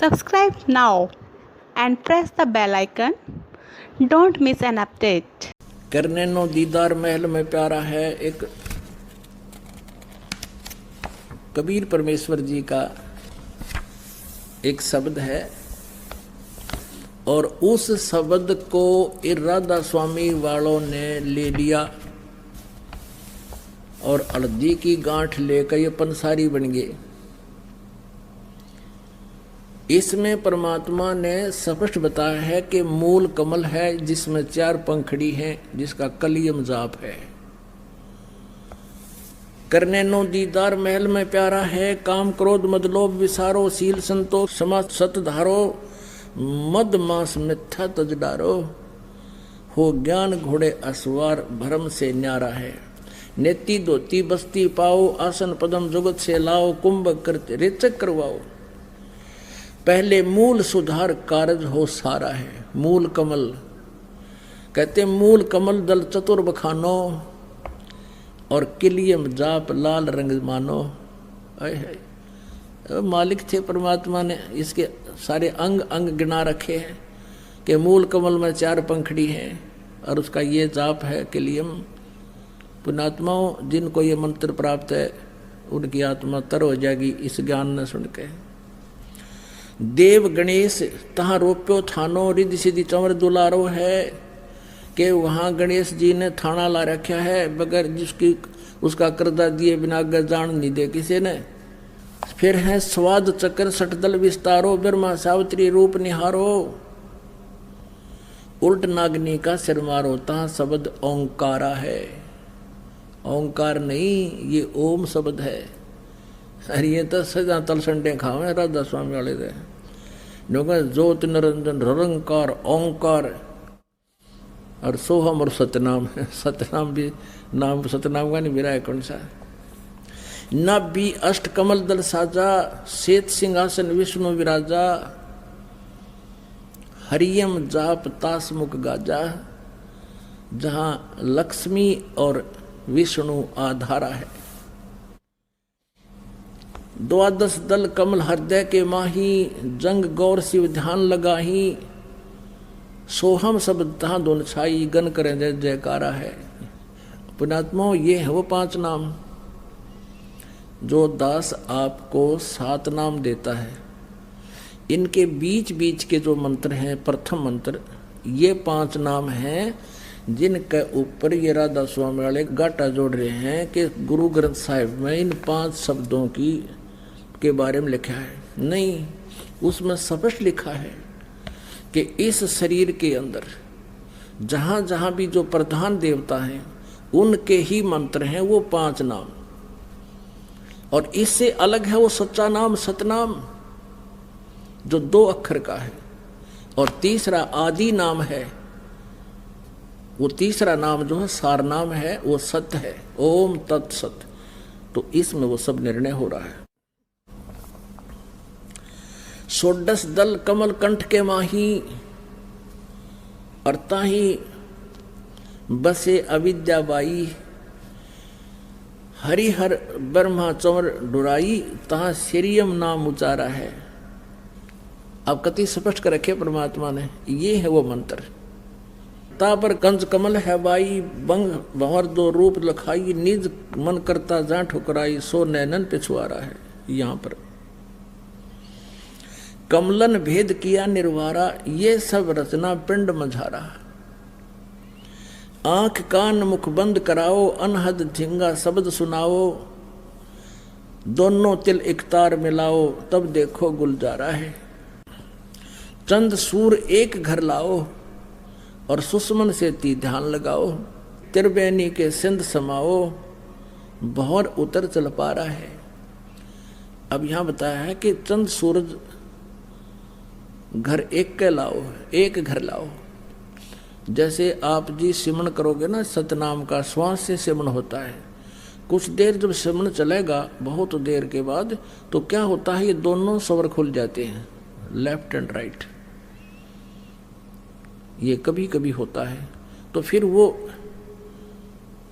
Subscribe now and press the bell icon. Don't miss an update. करने no दीदार महल में प्यारा है एक कबीर परमेश्वर जी का एक शब्द है और उस शब्द को राधा स्वामी वालों ने ले लिया और हल्दी की गांठ लेकर ये पंसारी बन गए। इसमें परमात्मा ने स्पष्ट बताया है कि मूल कमल है जिसमें 4 पंखड़ी हैं, जिसका कलियम जाप है। करने नो दीदार महल में प्यारा है, काम क्रोध मद लोभ विसारो, शील संतोष क्षमा सत धारो, मद मास मिथ्या तज डारो, हो ज्ञान घोड़े असवार भरम से न्यारा है। नेति धोती बस्ती पाओ, आसन पदम जुगत से लाओ, कुंभ करते रेचक करवाओ। पहले मूल सुधार कारज हो सारा है। मूल कमल कहते मूल कमल दल चतुर बखानो, और किलियम जाप लाल रंग मानो। मालिक थे परमात्मा ने इसके सारे अंग अंग गिना रखे हैं कि मूल कमल में 4 पंखड़ी हैं और उसका ये जाप है किलियम। पुण्यात्माओं जिनको ये मंत्र प्राप्त है उनकी आत्मा तर हो जाएगी इस ज्ञान न सुन के। देव गणेश तहाँ रोप्यो थानो, रिद्धि सिद्धि चंवर दुलारो है कि वहाँ गणेश जी ने थाना ला रखा है बगैर जिसकी उसका कर्जा दिए बिना अगर जान नहीं दे किसी ने। फिर है स्वाद चक्र सटदल विस्तारो, ब्रह्मा सावित्री रूप निहारो, उल्ट नागनी का सिर मारो, तहाँ शब्द ओंकारा है। ओंकार नहीं ये ओम शब्द है। अरे ये तो सजा तल संडे खावे राधा स्वामी वाले थे ज्योत निरंजन निरंकार ओंकार और सोहम और सतनाम। सतनाम भी नाम सतनाम का नहीं मेरा है कौन सा। न भी अष्ट कमल दल साजा, श्वेत सिंहासन विष्णु विराजा, हरियम जाप तास मुख गाजा, जहाँ लक्ष्मी और विष्णु आधारा है। 12 दल कमल हृदय के माही, जंग गौर शिव ध्यान लगाही, सोहम शब्द तहाँ दोन छाई, गन करें जय जयकारा है। पुण्यात्माओं ये है वो 5 नाम जो दास आपको 7 नाम देता है। इनके बीच बीच के जो मंत्र हैं, प्रथम मंत्र ये 5 नाम हैं जिनके ऊपर ये राधा स्वामी वाले गाटा जोड़ रहे हैं कि गुरु ग्रंथ साहिब में इन 5 शब्दों की के बारे में लिखा है। नहीं, उसमें स्पष्ट लिखा है कि इस शरीर के अंदर जहाँ जहाँ भी जो प्रधान देवता हैं उनके ही मंत्र हैं वो 5 नाम। और इससे अलग है वो सच्चा नाम सतनाम जो 2 अक्षर का है, और तीसरा आदि नाम है। वो तीसरा नाम जो है सार नाम है वो सत्य है, ओम तत्सत। तो इसमें वो सब निर्णय हो रहा है। 16 दल कमल कंठ के माही, और ताही बसे अविद्या बाई, हरिहर ब्रह्मा चंवर डुराई, तहाँ श्रीयम नाम उचारा है। अब कति स्पष्ट कर रखे परमात्मा ने, ये है वो मंत्र। ता पर कंज कमल है बाई, बंग भंवर 2 रूप लखाई, निज मन करता जा ठुकराई, सो नैनन पिछुआरा है। यहाँ पर कमलन भेद किया निर्वारा, ये सब रचना पिंड मझारा। आंख कान मुख बंद कराओ, अनहद झिंगा शब्द सुनाओ, दोनों तिल एक तार मिलाओ, तब देखो गुलजारा है। चंद सूर एक घर लाओ, और सुषमन से ती ध्यान लगाओ, त्रिवेणी के सिंध समाओ, भौर उतर चल पा रहा है। अब यहाँ बताया है कि चंद सूरज घर एक के लाओ, एक घर लाओ। जैसे आप जी सिमन करोगे ना, सतनाम का श्वास से सिमन होता है। कुछ देर जब सिमन चलेगा बहुत देर के बाद तो क्या होता है, ये दोनों स्वर खुल जाते हैं, लेफ्ट एंड राइट। ये कभी कभी होता है। तो फिर वो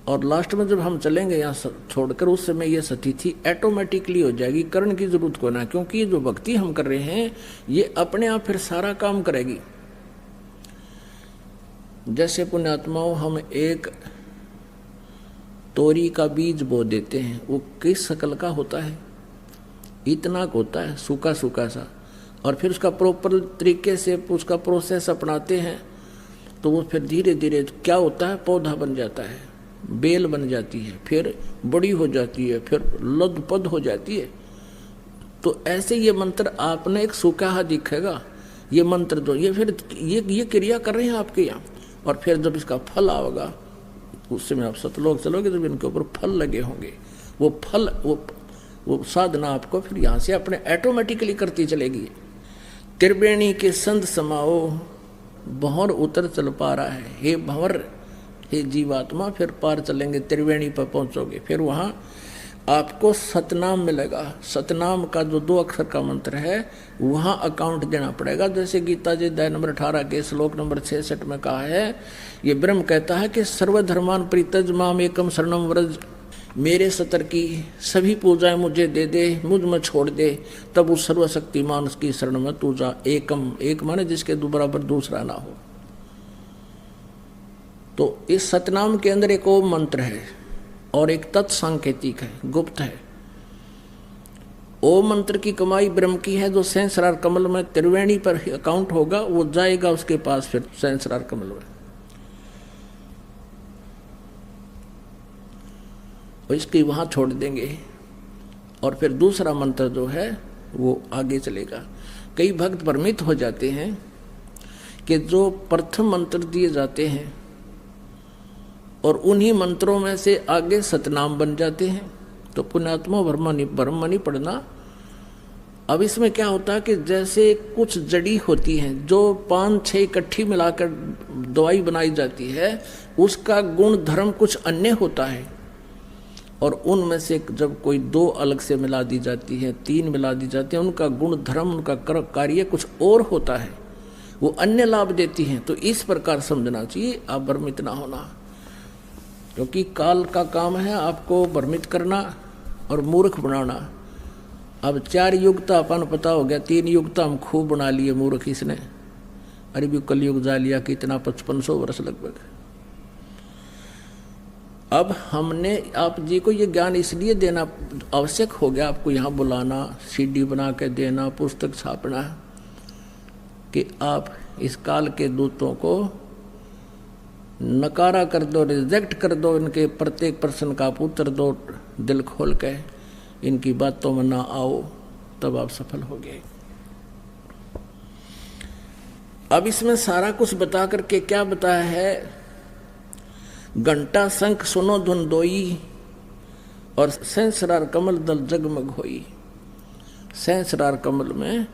और लास्ट में जब हम चलेंगे यहाँ छोड़कर, उस समय ये स्थिति ऑटोमेटिकली हो जाएगी, करने की जरूरत को ना, क्योंकि ये जो भक्ति हम कर रहे हैं ये अपने आप फिर सारा काम करेगी। जैसे पुण्यात्माओं, हम एक तोरी का बीज बो देते हैं, वो किस शक्ल का होता है, इतना होता है, सूखा सूखा सा, और फिर उसका प्रॉपर तरीके से उसका प्रोसेस अपनाते हैं तो वो फिर धीरे धीरे क्या होता है, पौधा बन जाता है, बेल बन जाती है, फिर बड़ी हो जाती है, फिर लदपद हो जाती है। तो ऐसे ये मंत्र आपने एक सूखा दिखेगा, ये मंत्र दो, ये फिर ये क्रिया कर रहे हैं आपके यहाँ, और फिर जब इसका फल आएगा उस समय आप सतलोक चलोगे जब इनके ऊपर फल लगे होंगे, वो फल वो साधना आपको फिर यहाँ से अपने ऑटोमेटिकली करती चलेगी। त्रिवेणी के संत समाओ, भंवर उतर चल पा रहा है, हे भंवर, हे जीवात्मा, फिर पार चलेंगे, त्रिवेणी पर पहुंचोगे, फिर वहां आपको सतनाम मिलेगा। सतनाम का जो 2 अक्षर का मंत्र है वहां अकाउंट देना पड़ेगा। जैसे गीता जी अध्याय नंबर 18 के श्लोक नंबर 66 में कहा है, ये ब्रह्म कहता है कि सर्वधर्मान परित्यज माम एकम शरणम व्रज, मेरे सतर की सभी पूजाएं मुझे दे दे, मुझ में छोड़ दे, तब उस सर्वशक्तिमान की शरण में तू जा। एकम, एक माने जिसके बराबर दूसरा ना हो। तो इस सतनाम के अंदर एक ओम मंत्र है और एक तत्सांकेतिक है, गुप्त है। ओम मंत्र की कमाई ब्रह्म की है, जो सहस्रार कमल में त्रिवेणी पर अकाउंट होगा वो जाएगा उसके पास फिर सहस्रार कमल में, और इसकी वहां छोड़ देंगे, और फिर दूसरा मंत्र जो है वो आगे चलेगा। कई भक्त भ्रमित हो जाते हैं कि जो प्रथम मंत्र दिए जाते हैं और उन्हीं मंत्रों में से आगे सतनाम बन जाते हैं, तो पुण्यात्मा ब्रह्म नहीं पढ़ना। अब इसमें क्या होता है कि जैसे कुछ जड़ी होती हैं जो 5-6 इकट्ठी मिलाकर दवाई बनाई जाती है, उसका गुण धर्म कुछ अन्य होता है, और उनमें से जब कोई 2 अलग से मिला दी जाती है, 3 मिला दी जाती है, उनका गुण धर्म, उनका कार्य कुछ और होता है, वो अन्य लाभ देती हैं। तो इस प्रकार समझना चाहिए, आप भ्रमित ना होना, क्योंकि काल का काम है आपको भ्रमित करना और मूर्ख बनाना। अब 4 युग तो अपन पता हो गया, 3 युग तो हम खूब बना लिए मूर्ख इसने। अरे भी कलयुग जा लिया कितना, 5500 वर्ष लगभग। अब हमने आप जी को ये ज्ञान इसलिए देना आवश्यक हो गया, आपको यहाँ बुलाना, सीडी बना के देना, पुस्तक छापना, कि आप इस काल के दूतों को नकारा कर दो, रिजेक्ट कर दो, इनके प्रत्येक प्रश्न का उत्तर दो दिल खोल के, इनकी बातों में ना आओ, तब आप सफल हो गए। अब इसमें सारा कुछ बता करके क्या बताया है, घंटा शंख सुनो धुन दोई, और सहस्रार कमल दल जगमग होई। सहस्रार कमल में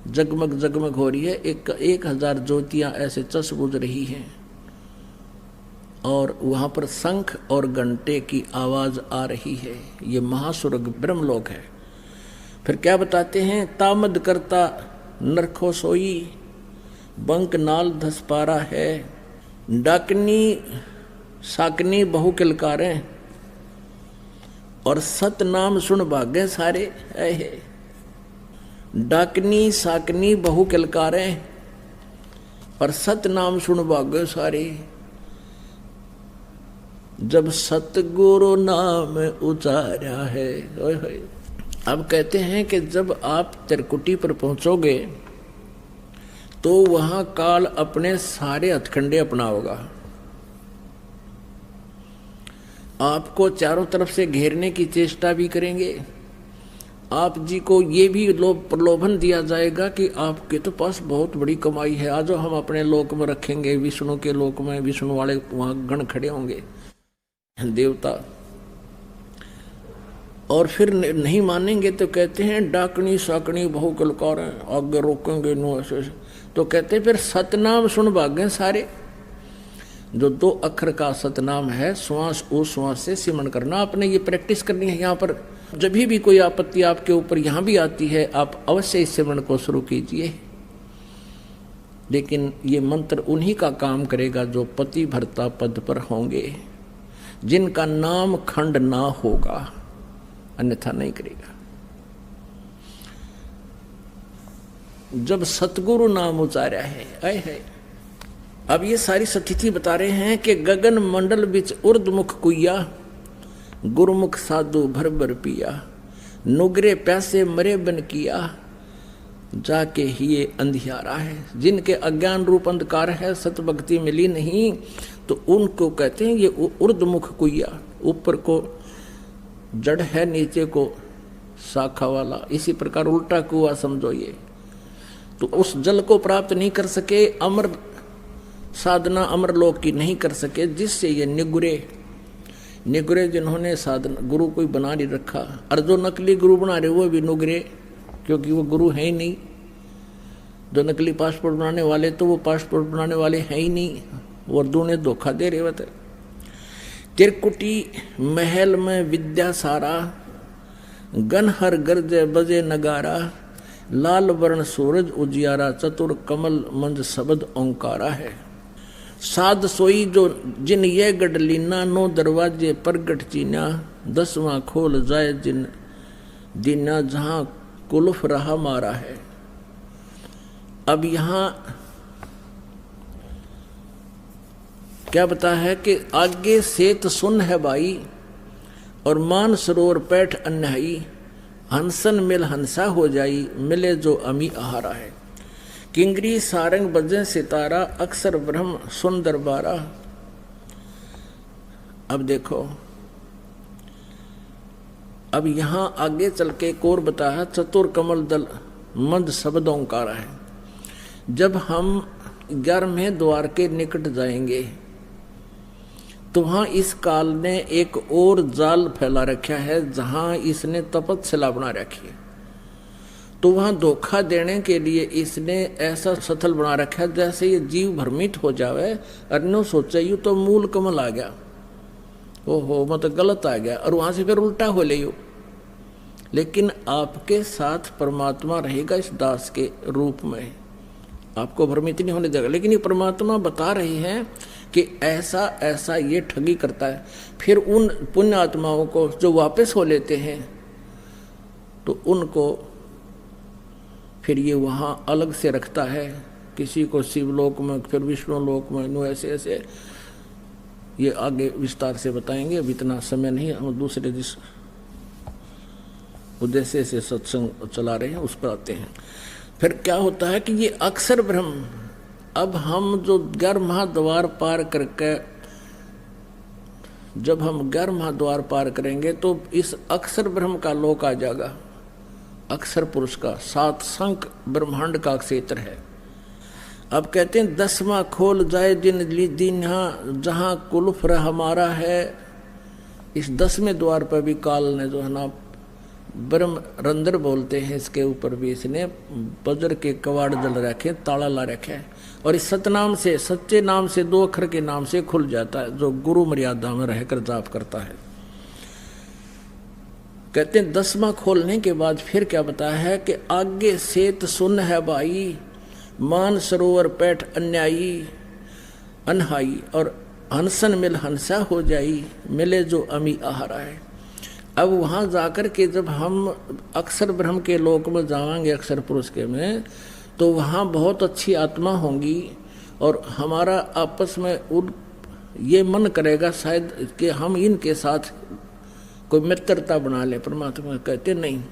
जगमग जगमग हो रही है, 1000 ज्योतियां ऐसे चस बुझ रही हैं, और वहां पर शंख और घंटे की आवाज आ रही है। ये महास्वर्ग ब्रह्मलोक है। फिर क्या बताते हैं, तामद करता नरखो सोई, बंक नाल धस पारा है, डाकनी साकनी बहु किलकारें, और सत नाम सुन भागे सारे है। डाकनी साकनी बहु किलकारें और सत नाम सुन भागे सारे, जब सतगुरु नाम उचारा है। अब कहते हैं कि जब आप त्रिकुटी पर पहुंचोगे तो वहां काल अपने सारे हथकंडे अपनाओगा, आपको चारों तरफ से घेरने की चेष्टा भी करेंगे। आप जी को ये भी प्रलोभन दिया जाएगा कि आपके तो पास बहुत बड़ी कमाई है, आज हम अपने लोक में रखेंगे, विष्णु के लोक में विष्णु वाले वहां गण खड़े होंगे देवता, और फिर नहीं मानेंगे तो कहते हैं डाकनी साकनी बहु कलकार, आगे रोकेंगे नो ऐसे। तो कहते हैं फिर सतनाम सुन भागे सारे। जो 2 अक्षर का सतनाम है, श्वास उस श्वास से सिमरण करना, आपने ये प्रैक्टिस करनी है। यहाँ पर जब भी कोई आपत्ति आपके ऊपर यहाँ भी आती है, आप अवश्य इस सिमरण को शुरू कीजिए। लेकिन ये मंत्र उन्हीं का काम करेगा जो पति भर्ता पद पर होंगे, जिनका नाम खंड ना होगा, अन्यथा नहीं करेगा। जब सतगुरु नाम उचारा है, आए है। अब ये सारी स्थिति बता रहे हैं कि गगन मंडल बिच उर्दमुख कुइया, गुरुमुख साधु भर भर पिया, नुगरे प्यासे मरे बन किया, जाके ही ये अंधियारा है। जिनके अज्ञान रूप अंधकार है, सतभक्ति मिली नहीं, तो उनको कहते हैं ये उर्दमुख कुइया। ऊपर को जड़ है, नीचे को शाखा वाला, इसी प्रकार उल्टा कुआ समझो ये। तो उस जल को प्राप्त नहीं कर सके, अमर साधना अमर लोक की नहीं कर सके, जिससे ये निगुरे जिन्होंने साधना गुरु कोई बना नहीं रखा, और जो नकली गुरु बना रहे वो भी नुगरे, क्योंकि वो गुरु है ही नहीं। जो नकली पासपोर्ट बनाने वाले तो वो पासपोर्ट बनाने वाले हैं ही नहीं, वो दूने धोखा दे रहे बता। तिरकुटी महल में विद्या सारा, गनहर गरजे बजे नगारा, लाल वर्ण सूरज उजियारा, चतुर कमल मंज शब्द ओंकारा है। साध सोई जो जिन ये गढ़ लीना, 9 दरवाजे प्रगट चीना, 10वां खोल जाए जिन दीना, जहां कुलफ रहा मारा है। अब यहां क्या बता है कि आगे सेत सुन है भाई, और मान सरोवर पैठ अन्यायी, हंसन मिल हंसा हो जाई, मिले जो अमी आहारा है। किंगरी सारंग बजे सितारा, अक्सर ब्रह्म सुन दरबारा। अब देखो, अब यहां आगे चल के एक और बताया, चतुर कमल दल मंद शब्द ओंकारा है। जब हम 11वें द्वार के निकट जाएंगे तो वहां इस काल ने एक और जाल फैला रखा है, जहां इसने तपस्या बना रखी है। तो वहां धोखा देने के लिए इसने ऐसा स्थल बना रखा है, जैसे ये जीव भ्रमित हो जावे, अन्यों सोचे यू तो मूल कमल आ गया, ओहो मतलब गलत आ गया, और वहां से फिर उल्टा हो ले यू। लेकिन आपके साथ परमात्मा रहेगा इस दास के रूप में, आपको भ्रमित नहीं होने देगा। लेकिन ये परमात्मा बता रहे हैं कि ऐसा ऐसा ये ठगी करता है। फिर उन पुण्य आत्माओं को जो वापस हो लेते हैं, तो उनको फिर ये वहाँ अलग से रखता है, किसी को शिवलोक में, फिर विष्णु लोक में, ऐसे ऐसे ये आगे विस्तार से बताएंगे। अब इतना समय नहीं, हम दूसरे जिस उद्देश्य से सत्संग चला रहे हैं उस पर आते हैं। फिर क्या होता है कि ये अक्षर ब्रह्म, अब हम जो 11 महाद्वार पार करके, जब हम 11 महाद्वार पार करेंगे तो इस अक्षर ब्रह्म का लोक आ जाएगा। अक्षर पुरुष का 7 संख ब्रह्मांड का क्षेत्र है। अब कहते हैं 10वां खोल जाए जिन दिन, जहां कुलफ हमारा है। इस 10वें द्वार पर भी काल ने जो है ना, ब्रह्म रंध्र बोलते हैं, इसके ऊपर भी इसने वज्र के कवाड़ जल रखे, ताला ला रखे है। और इस सतनाम से, सच्चे नाम से, 2 अक्षर के नाम से खुल जाता है, जो गुरु मर्यादा में रहकर जाप करता है। कहते हैं 10वां खोलने के बाद फिर क्या बताया है कि आगे सेत सुन है भाई, मान सरोवर पैठ अन्यायी अनहाई, और हंसन मिल हंसा हो जाई, मिले जो अमी आहारा है। अब वहाँ जाकर के जब हम अक्षर ब्रह्म के लोक में जाएंगे, अक्षर पुरुष के में, तो वहाँ बहुत अच्छी आत्मा होंगी, और हमारा आपस में ये मन करेगा शायद कि हम इनके साथ कोई मित्रता बना ले। परमात्मा कहते नहीं,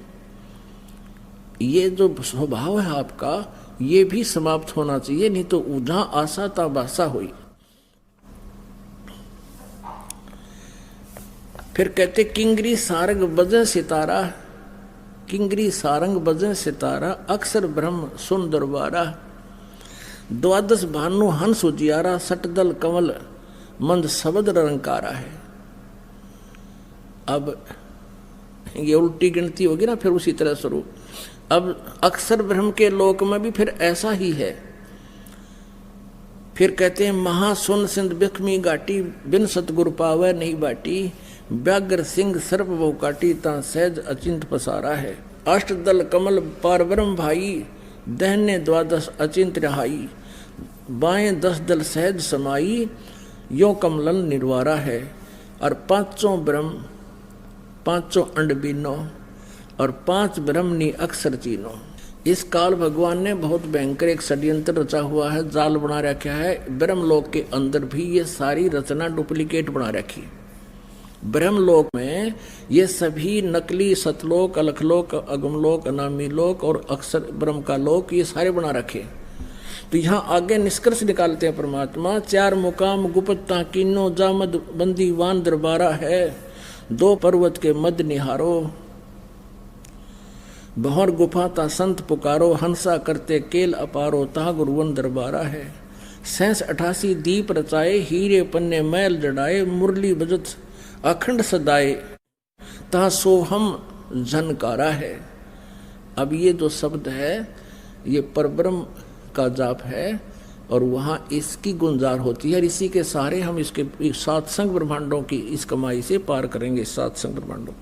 ये जो स्वभाव है आपका ये भी समाप्त होना चाहिए, नहीं तो जहाँ आशा ता बासा हुई। फिर कहते किंगरी सारंग बजे सितारा, किंगरी सारंग बजे सितारा, अक्षर ब्रह्म सुन दरबारा, 12 भानु हंस उजियारा, सटदल कमल मंद शब्द रंकारा है। अब ये उल्टी गिनती होगी ना, फिर उसी तरह स्वरूप। अब अक्षर ब्रह्म के लोक में भी फिर ऐसा ही है। फिर कहते हैं महासुन सिंध बिखमी घाटी, बिन सतगुर पावे नहीं बाटी, व्याघ्र सिंह सर्प वो काटी, ता सहज अचिंत पसारा है। अष्टदल कमल पार ब्रह्म भाई, दहने 12 अचिंत रहाई, बाएं 10 दल सहज समाई, यो कमलन निर्वारा है। और पांचों ब्रह्म, पांचों अंड बीनो और 5 ब्रह्मनी अक्षर चीनो। इस काल भगवान ने बहुत भयंकर एक षड्यंत्र रचा हुआ है, जाल बना रखा है। ब्रह्मलोक के अंदर भी ये सारी रचना डुप्लीकेट बना रखी। ब्रह्मलोक में ये सभी नकली सतलोक, अलखलोक, अगमलोक, अनामी लोक और अक्षर ब्रह्म का लोक, ये सारे बना रखे। तो यहाँ आगे निष्कर्ष निकालते हैं परमात्मा, 4 मुकाम गुप्ता कीनो जामद बंदी वान दरबारा है, 2 पर्वत के मद निहारो, बहुर गुफा ता संत पुकारो, हंसा करते केल अपारो, ता गुरुवन दरबारा है। 87 दीप रचाए, हीरे पन्ने मैल जड़ाए, मुरली बजत अखंड सदाए, ता सोहम झनकारा है। अब ये जो शब्द है ये परब्रह्म का जाप है और वहाँ इसकी गुंजार होती है। और इसी के सहारे हम इसके 7 संग ब्रह्मांडों की इस कमाई से पार करेंगे। 7 संग ब्रह्मांडों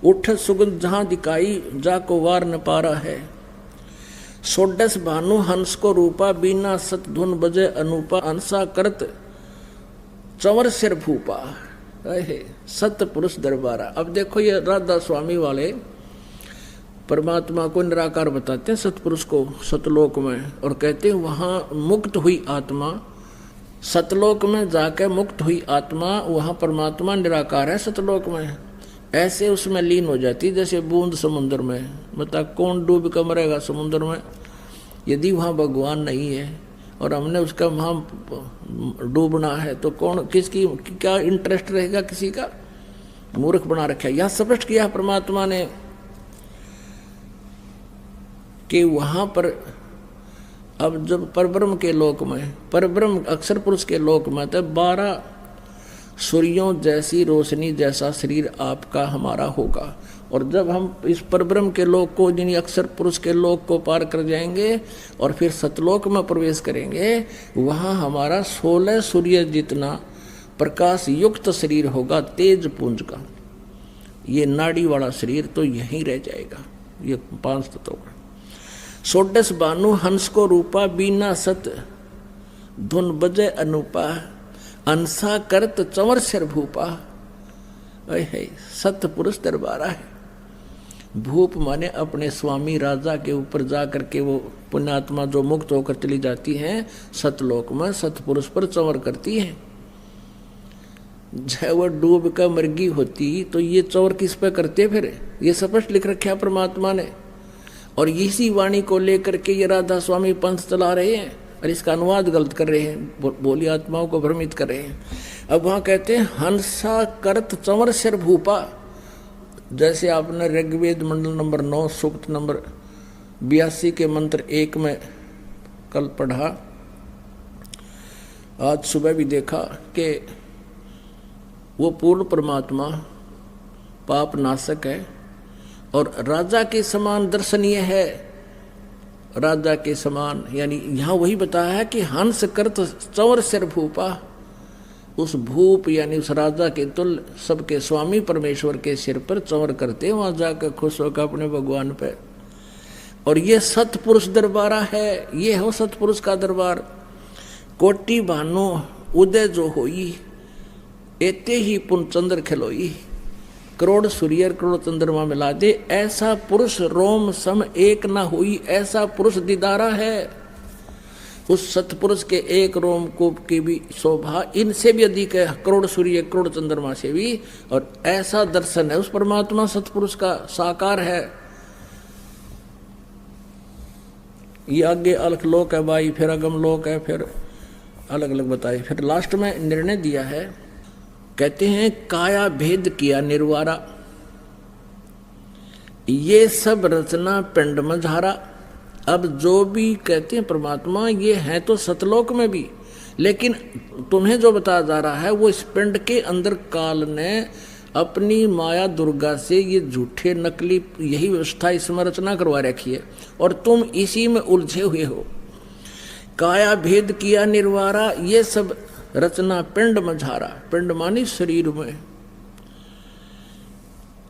उठ सुगंध जहाँ दिखाई, जाको वार न पारा है, 16 भानु हंस को रूपा, बीना सत धुन बजे अनूपा, अंसा करत चंवर सिर भूपा, सत पुरुष दरबारा। अब देखो ये राधा स्वामी वाले परमात्मा को निराकार बताते हैं, सतपुरुष को सतलोक में, और कहते हैं वहाँ मुक्त हुई आत्मा, सतलोक में जाके मुक्त हुई आत्मा, वहाँ परमात्मा निराकार है सतलोक में, ऐसे उसमें लीन हो जाती जैसे बूंद समुद्र में। मतलब कौन डूब कर मरेगा समुद्र में यदि वहाँ भगवान नहीं है और हमने उसका वहाँ डूबना है तो कौन, किसकी क्या इंटरेस्ट रहेगा किसी का। मूर्ख बना रखा है। यह स्पष्ट किया परमात्मा ने कि वहाँ पर अब जब परब्रह्म के लोक में, परब्रह्म अक्षर पुरुष के लोक में, तो 12 सूर्यों जैसी रोशनी जैसा शरीर आपका हमारा होगा। और जब हम इस परब्रह्म के लोक को, यानी अक्षर पुरुष के लोक को पार कर जाएंगे और फिर सतलोक में प्रवेश करेंगे, वहाँ हमारा 16 सूर्य जितना प्रकाश युक्त शरीर होगा, तेज पुंज का। ये नाड़ी वाला शरीर तो यहीं रह जाएगा। ये 5 तत्व का। 16 बानु हंस को रूपा, बीना सत धुन बजे अनूपा, अंसा करत चंवर सिर भूपा, सत पुरुष दरबारा है। भूप माने अपने स्वामी राजा के ऊपर जा करके वो पुण्यात्मा जो मुक्त होकर चली जाती हैं सतलोक में, सतपुरुष पर चंवर करती है। जब वह डूब कर मरगी होती तो ये चंवर किस पे करते फिर, ये स्पष्ट लिख रखा परमात्मा ने। और इसी वाणी को लेकर के ये राधा स्वामी पंथ चला रहे हैं और इसका अनुवाद गलत कर रहे हैं, बोली आत्माओं को भ्रमित कर रहे हैं। अब वहाँ कहते हैं हंसा करत चंवर सिर भूपा, जैसे आपने ऋग्वेद मंडल नंबर 9 सूक्त नंबर 82 के मंत्र 1 में कल पढ़ा, आज सुबह भी देखा कि वो पूर्ण परमात्मा पाप नाशक है और राजा के समान दर्शनीय है। राजा के समान यानी यहाँ वही बताया है कि हंस करत चंवर सिर भूपा, उस भूप यानी उस राजा के तुल्य सबके स्वामी परमेश्वर के सिर पर चंवर करते, वहां जाकर खुश होकर अपने भगवान पे। और ये सतपुरुष दरबारा है, ये हो सतपुरुष का दरबार। कोटि भानु उदय जो होई, एते ही पुन चंद्र खिलोई, करोड़ सूर्य करोड़ चंद्रमा मिला दे, ऐसा पुरुष रोम सम एक ना हुई, ऐसा पुरुष दीदारा है। उस सतपुरुष के एक रोम कूप की भी शोभा इनसे भी अधिक है, करोड़ सूर्य करोड़ चंद्रमा से भी। और ऐसा दर्शन है उस परमात्मा सतपुरुष का, साकार है। ये आगे अलग लोक है भाई, फिर अगम लोक है, फिर अलग अलग बताए। फिर लास्ट में निर्णय दिया है, कहते हैं काया भेद किया निर्वारा, ये सब रचना पिंड में झारा। अब जो भी कहते हैं परमात्मा ये है तो सतलोक में भी, लेकिन तुम्हें जो बताया जा रहा है वो इस पिंड के अंदर काल ने अपनी माया दुर्गा से ये झूठे नकली यही व्यवस्था इसमें रचना करवा रखी है और तुम इसी में उलझे हुए हो। काया भेद किया निर्वारा, ये सब रचना पिंड में झारा, पिंड मानी शरीर में,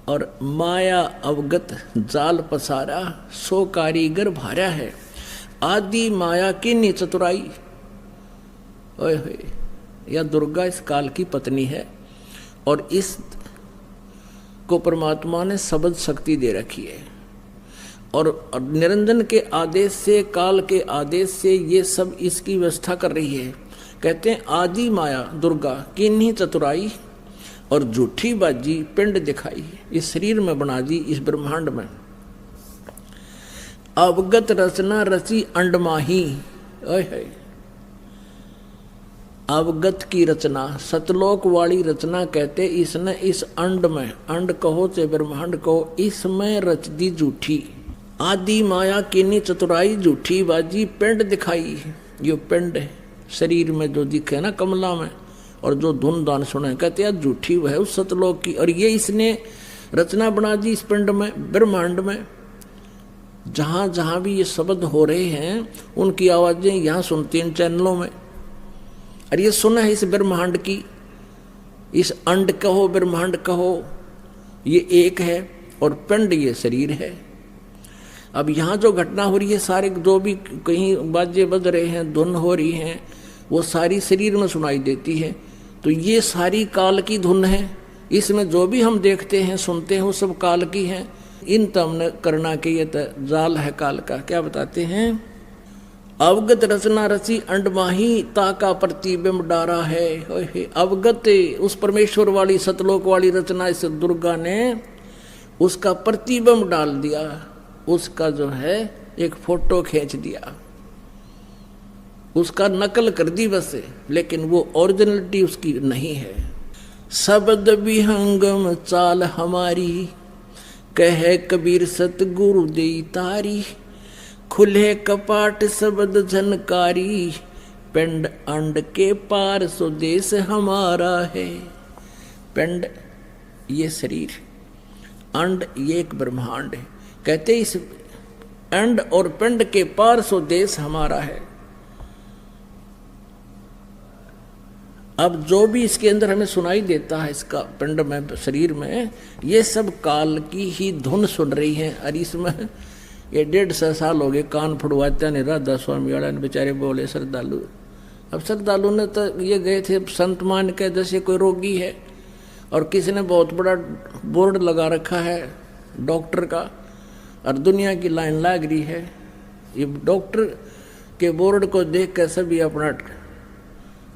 और माया अवगत जाल पसारा, सो कारीगर भार्या है, आदि माया की नी चतुराई। ओए होए, यह दुर्गा इस काल की पत्नी है और इस को परमात्मा ने शब्द शक्ति दे रखी है, और निरंजन के आदेश से, काल के आदेश से ये सब इसकी व्यवस्था कर रही है। कहते हैं आदि माया दुर्गा किन्हीं चतुराई और झूठी बाजी पिंड दिखाई, इस शरीर में बना दी, इस ब्रह्मांड में। अवगत रचना रची अंडमाही, अवगत की रचना, सतलोक वाली रचना कहते इसने इस अंड में, अंड कहो चाहे ब्रह्मांड कहो, इसमें रच दी झूठी। आदि माया किन्हीं चतुराई झूठी बाजी पिंड दिखाई, ये पिंड है शरीर में जो दिखे ना कमला में, और जो धुन दान सुने, कहते हैं झूठी वह उस सतलोक की। और ये इसने रचना बना दी इस पिंड में, ब्रह्मांड में। जहां जहां भी ये शब्द हो रहे हैं उनकी आवाजें यहाँ सुनती इन चैनलों में। और ये सुना है इस ब्रह्मांड की, इस अंड कहो ब्रह्मांड कहो, ये एक है, और पिंड ये शरीर है। अब यहाँ जो घटना हो रही है, सारे जो भी कहीं बाजे बज रहे हैं, धुन हो रही हैं, वो सारी शरीर में सुनाई देती है। तो ये सारी काल की धुन है, इसमें जो भी हम देखते हैं सुनते हैं वो सब काल की है। इन तमन करना के ये जाल है काल का। क्या बताते हैं? अवगत रचना रची अंडमाही ताका प्रतिबिंब डारा है। अवगत उस परमेश्वर वाली सतलोक वाली रचना इस दुर्गा ने उसका प्रतिबिंब डाल दिया, उसका जो है एक फोटो खींच दिया, उसका नकल कर दी बस, लेकिन वो ओरिजिनलिटी उसकी नहीं है। शब्द विहंगम चाल हमारी, कहे कबीर सतगुरु दे तारी, खुले कपाट शब्द झनकारी, पिंड अंड के पार स्वदेश हमारा है। पिंड ये शरीर, अंड ये एक ब्रह्मांड है। कहते इस अंड और पिंड के पार स्वदेश हमारा है। अब जो भी इसके अंदर हमें सुनाई देता है, इसका पिंड में, शरीर में, ये सब काल की ही धुन सुन रही है। और इसमें ये 150 साल हो गए कान फुड़वाते ने राधा स्वामी वाला ने बेचारे बोले श्रद्धालु। अब श्रद्धालु ने तो ये गए थे संत मान के, जैसे कोई रोगी है और किसी ने बहुत बड़ा बोर्ड लगा रखा है डॉक्टर का, और दुनिया की लाइन लग रही है। ये डॉक्टर के बोर्ड को देख कर सभी अपना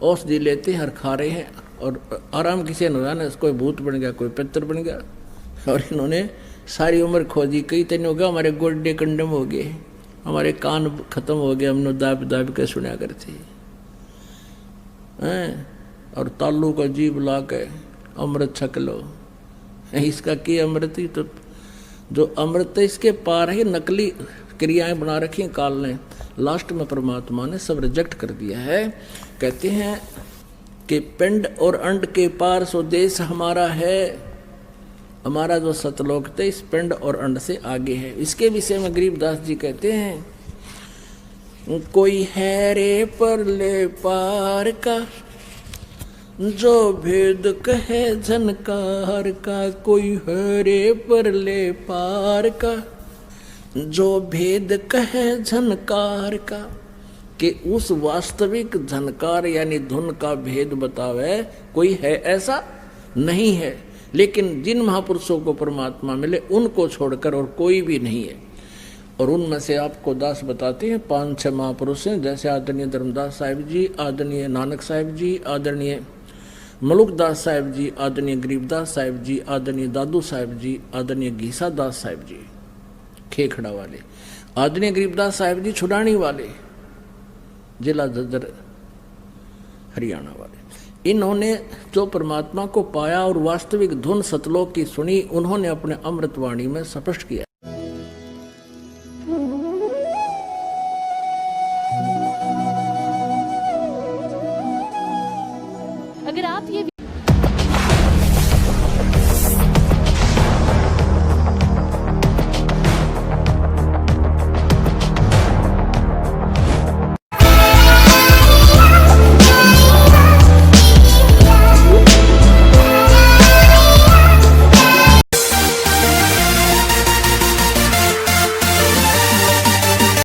औषधि लेते हैं और खा रहे हैं, और आराम किसी ने होगा ना, कोई भूत बन गया, कोई पितर बन गया। और इन्होंने सारी उम्र खोजी, कई तन हो गया, हमारे गोड्डे कंडम हो गए, हमारे कान खत्म हो गए, हमने दाब दाब के सुना करते हैं, और तालू का जीभ ला के अमृत छक लो। इसका क्या अमृत? ही तो जो अमृत इसके पार है, नकली क्रियाएं बना रखी हैं काल ने। लास्ट में परमात्मा ने सब रिजेक्ट कर दिया है। कहते हैं कि पिंड और अंड के पार स्वदेश हमारा है। हमारा जो सतलोक थे इस पिंड और अंड से आगे है। इसके विषय में गरीबदास जी कहते हैं, कोई है रे परले पार का, जो भेद कहे झनकार का। कोई है रे परले पार का, जो भेद कहे झनकार का, कि उस वास्तविक झनकार यानी धुन का भेद बतावे। कोई है ऐसा नहीं है, लेकिन जिन महापुरुषों को परमात्मा मिले उनको छोड़कर और कोई भी नहीं है। और उनमें से आपको दास बताते हैं 5-6 महापुरुष हैं, जैसे आदरणीय धर्मदास साहिब जी, आदरणीय नानक साहिब जी, आदरणीय मलुकदास साहिब जी, आदरणीय गरीबदास साहिब जी, आदरणीय दादू साहिब जी, आदरणीय घीसा दास साहिब जी खेखड़ा वाले, आदरणीय गरीबदास साहिब जी छुड़ानी वाले, जिला झज्जर हरियाणा वाले। इन्होंने जो परमात्मा को पाया और वास्तविक धुन सतलोक की सुनी, उन्होंने अपने अमृतवाणी में स्पष्ट किया। अगर आप ये